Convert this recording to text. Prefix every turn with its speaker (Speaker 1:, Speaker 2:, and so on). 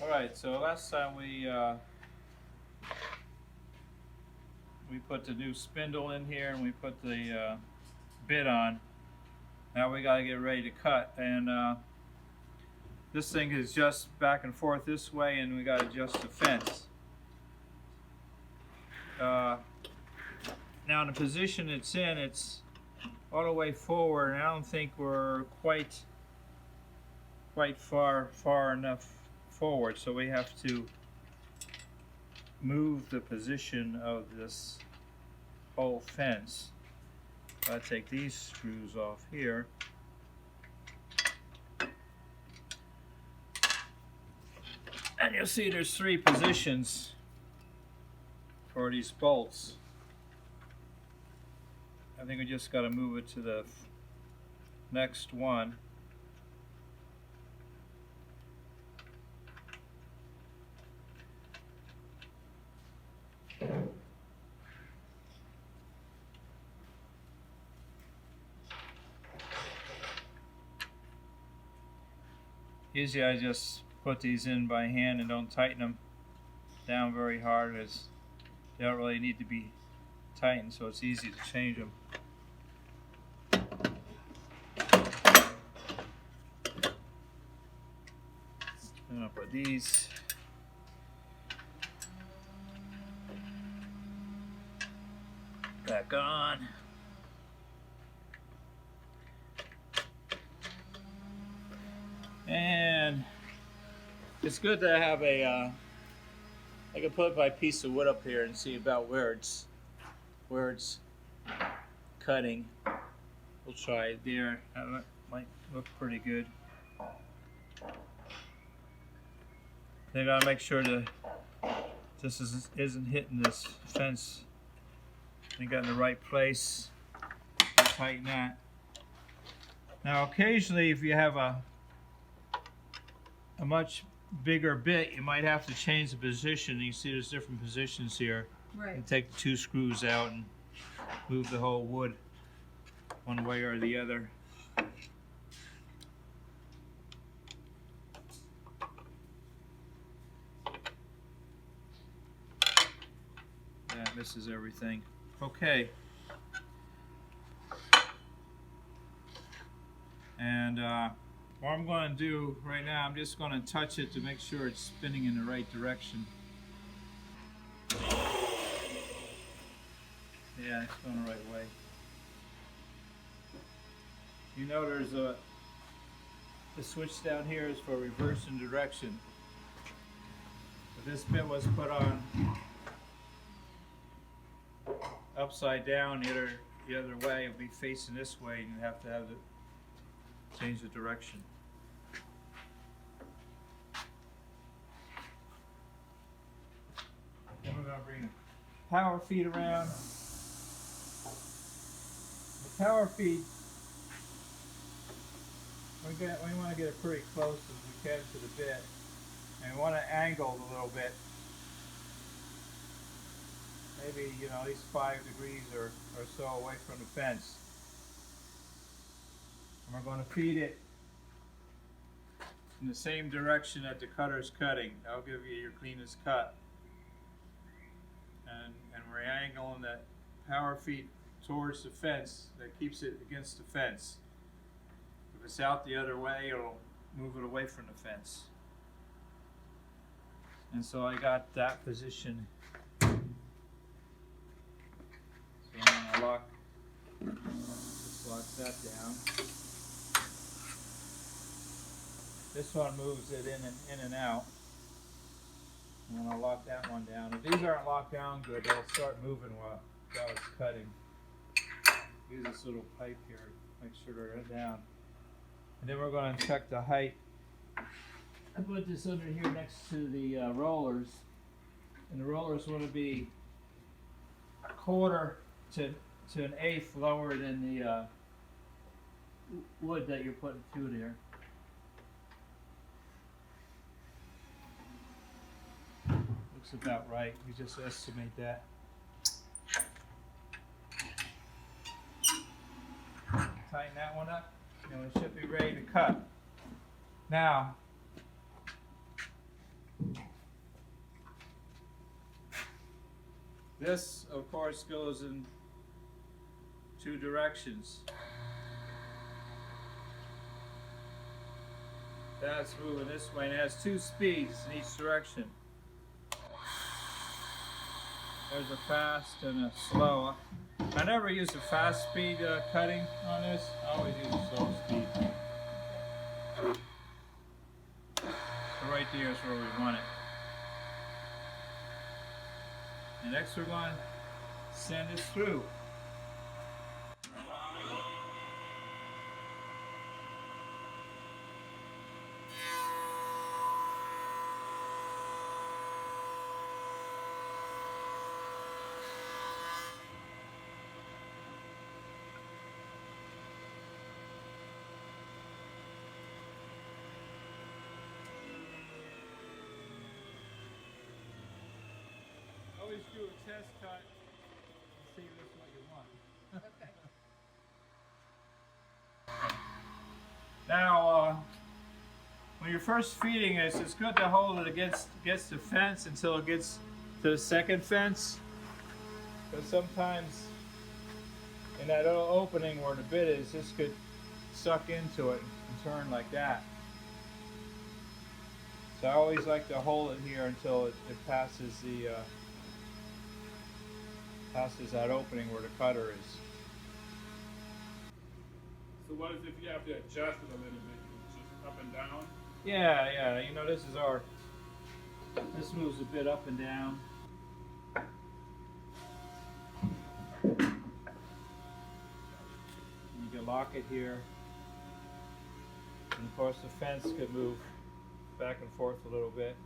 Speaker 1: Alright, so last time we put the new spindle in here and we put the bit on. Now we gotta get ready to cut, and this thing is just back and forth this way, and we gotta adjust the fence. Now in the position it's in, it's all the way forward, and I don't think we're quite far enough forward, so we have to move the position of this whole fence. I take these screws off here. And you'll see there's 3 positions for these bolts. I think we just got to move it to the next one. Usually I just put these in by hand and don't tighten them down very hard, as they don't really need to be tightened, so it's easy to change them. I'm gonna put these back on. And it's good to have a, I can put my piece of wood up here and see about where it's cutting. We'll try it there. That might look pretty good. Then I gotta make sure that this isn't hitting this fence. I got in the right place. Tighten that. Now occasionally if you have a much bigger bit, you might have to change the position. You see there's different positions here.
Speaker 2: Right.
Speaker 1: And take the 2 screws out and move the whole wood one way or the other. That misses everything. Okay. And what I'm going to do right now, I'm just going to touch it to make sure it's spinning in the right direction. Yeah, it's going the right way. You know there's the switch down here is for reversing direction. If this bit was put on upside down the other way, it would be facing this way, and you have to change the direction. Then we're going to bring the power feed around. The power feed, we want to get it pretty close as we can to the bit, and we want to angle it a little bit. Maybe, at least 5 degrees or so away from the fence. And we're going to feed it in the same direction that the cutter's cutting. That'll give you your cleanest cut. And we're angling that power feed towards the fence. That keeps it against the fence. If it's out the other way, it'll move it away from the fence. And so I got that position. So I'm going to just lock that down. This one moves it in and out. And then I'll lock that one down. If these aren't locked down good, they'll start moving while it's cutting. Use this little pipe here, make sure they're down. And then we're going to check the height. I put this under here next to the rollers. And the rollers want to be 1/4 to 1/8 lower than the wood that you're putting through there. Looks about right. We just estimate that. Tighten that one up, and we should be ready to cut. Now, This, of course, goes in two directions. That's moving this way and it has two speeds in each direction. There's a fast and a slow. I never use a fast speed cutting on this. I always use a slow speed. So right there is where we want it. And next we're going to send this through. Always do a test cut and see if this is what you want.
Speaker 2: Okay.
Speaker 1: Now, when you're first feeding this, it's good to hold it against the fence until it gets to the second fence. Because sometimes in that little opening where the bit is, this could suck into it and turn like that. So I always like to hold it here until it passes the passes that opening where the cutter is.
Speaker 3: So what if you have to adjust it a little bit? Just up and down?
Speaker 1: Yeah, you know, this this moves a bit up and down. You can lock it here. And of course the fence could move back and forth a little bit.